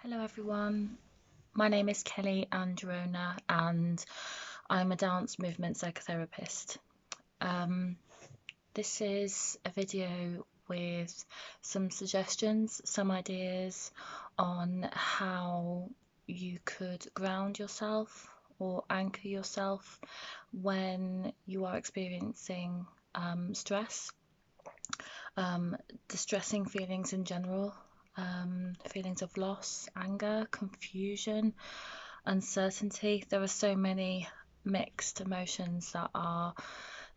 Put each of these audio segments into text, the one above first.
Hello everyone, my name is Kelly Androna and I'm a dance movement psychotherapist. This is a video with some suggestions, some ideas on how you could ground yourself or anchor yourself when you are experiencing stress, distressing feelings in general, feelings of loss, anger, confusion, uncertainty. There are so many mixed emotions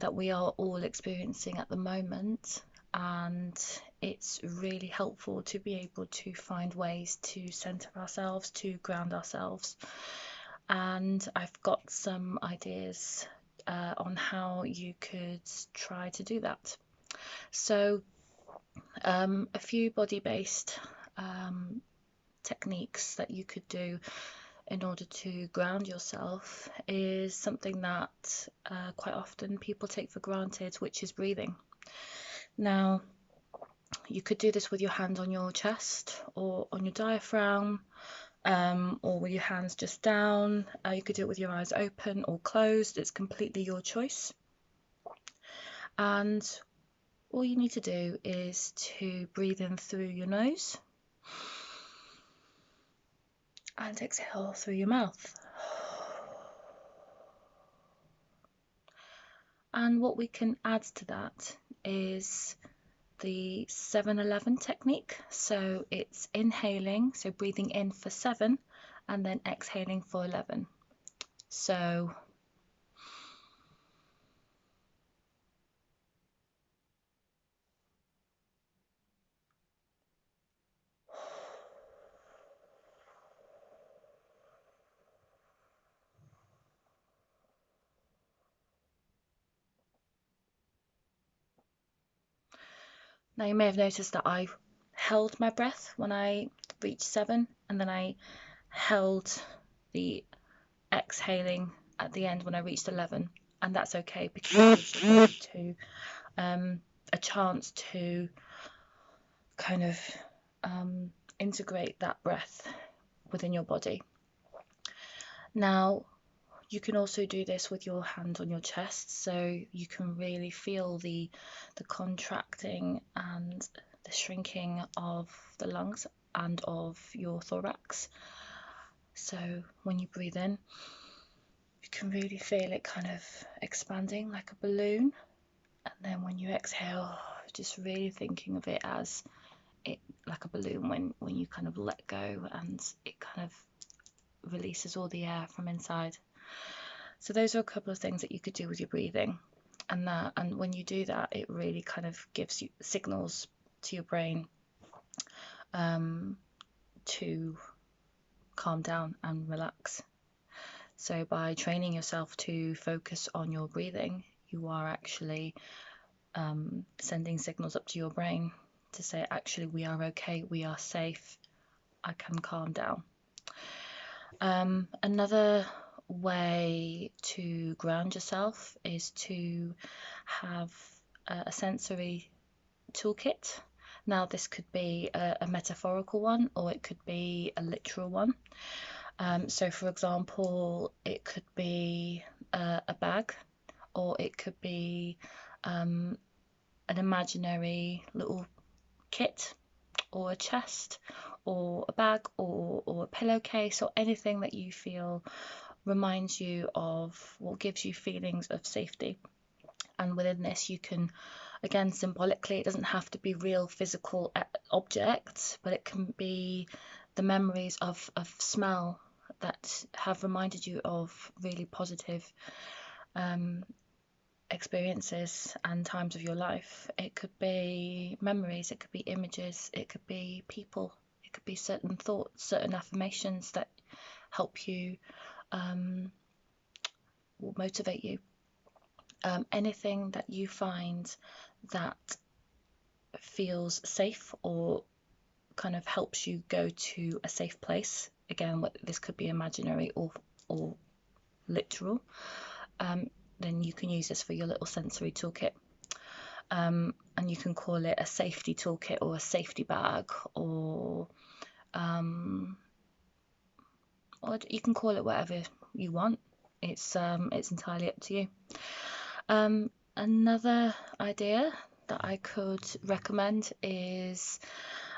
that we are all experiencing at the moment, and it's really helpful to be able to find ways to center ourselves, to ground ourselves. And I've got some ideas on how you could try to do that. So a few body-based techniques that you could do in order to ground yourself is something that quite often people take for granted, which is breathing. Now, you could do this with your hand on your chest or on your diaphragm, or with your hands just down. You could do it with your eyes open or closed. It's completely your choice. And all you need to do is to breathe in through your nose and exhale through your mouth. And what we can add to that is the 7-11 technique. So it's inhaling, so breathing in for 7 and then exhaling for 11. So now you may have noticed that I held my breath when I reached 7, and then I held the exhaling at the end when I reached 11, and that's okay because it gives your body to a chance to kind of integrate that breath within your body. Now, you can also do this with your hand on your chest, so you can really feel the contracting and the shrinking of the lungs and of your thorax. So when you breathe in, you can really feel it kind of expanding like a balloon, and then when you exhale, just really thinking of it as it like a balloon when you kind of let go and it kind of releases all the air from inside. So those are a couple of things that you could do with your breathing, and when you do that, it really kind of gives you signals to your brain to calm down and relax. So by training yourself to focus on your breathing, you are actually sending signals up to your brain to say, actually, we are okay, we are safe, I can calm down. Another way to ground yourself is to have a sensory toolkit. Now, this could be a metaphorical one, or it could be a literal one. So, for example, it could be a bag, or it could be an imaginary little kit, or a chest, or a bag, or a pillowcase, or anything that you feel reminds you of what gives you feelings of safety. And within this, you can, again, symbolically, it doesn't have to be real physical objects, but it can be the memories of smell that have reminded you of really positive experiences and times of your life. It could be memories, it could be images, it could be people, it could be certain thoughts, certain affirmations that help you, will motivate you. Anything that you find that feels safe or kind of helps you go to a safe place. Again, this could be imaginary or literal. Then you can use this for your little sensory toolkit. And you can call it a safety toolkit or a safety bag, or or you can call it whatever you want. It's entirely up to you. Another idea that I could recommend is,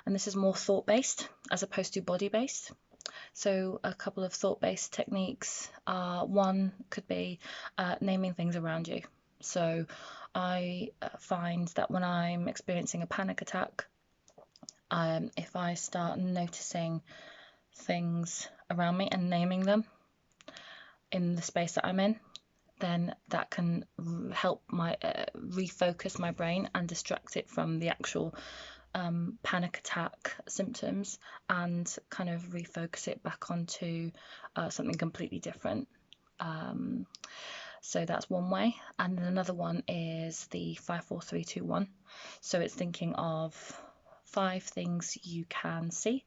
and this is more thought-based as opposed to body-based. So a couple of thought-based techniques are, one could be naming things around you. So I find that when I'm experiencing a panic attack, if I start noticing things around me and naming them in the space that I'm in, then that can help my refocus my brain and distract it from the actual panic attack symptoms, and kind of refocus it back onto something completely different. So that's one way. And then another one is the 5, 4, 3, 2, 1. So it's thinking of 5 things you can see,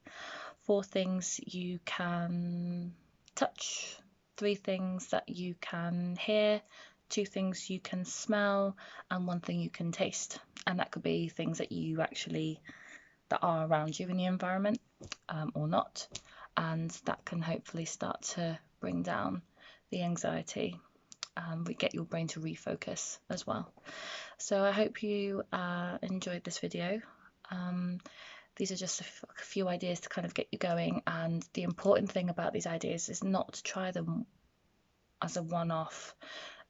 4 things you can touch, 3 things that you can hear, 2 things you can smell, and 1 thing you can taste. And that could be things that you actually, that are around you in the environment, or not. And that can hopefully start to bring down the anxiety. We get your brain to refocus as well. So I hope you enjoyed this video. These are just a few ideas to kind of get you going, and the important thing about these ideas is not to try them as a one-off.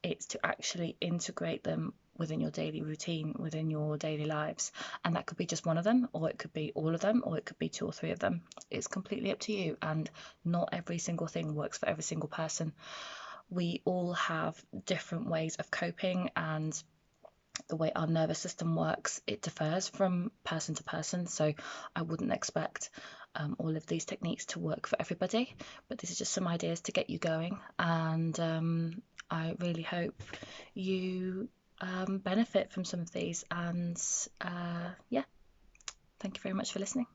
It's to actually integrate them within your daily routine, within your daily lives, and that could be just one of them, or it could be all of them, or it could be 2 or 3 of them. It's completely up to you, and not every single thing works for every single person. We all have different ways of coping, and the way our nervous system works, it differs from person to person. So I wouldn't expect all of these techniques to work for everybody, but this is just some ideas to get you going, and I really hope you benefit from some of these. And yeah, thank you very much for listening.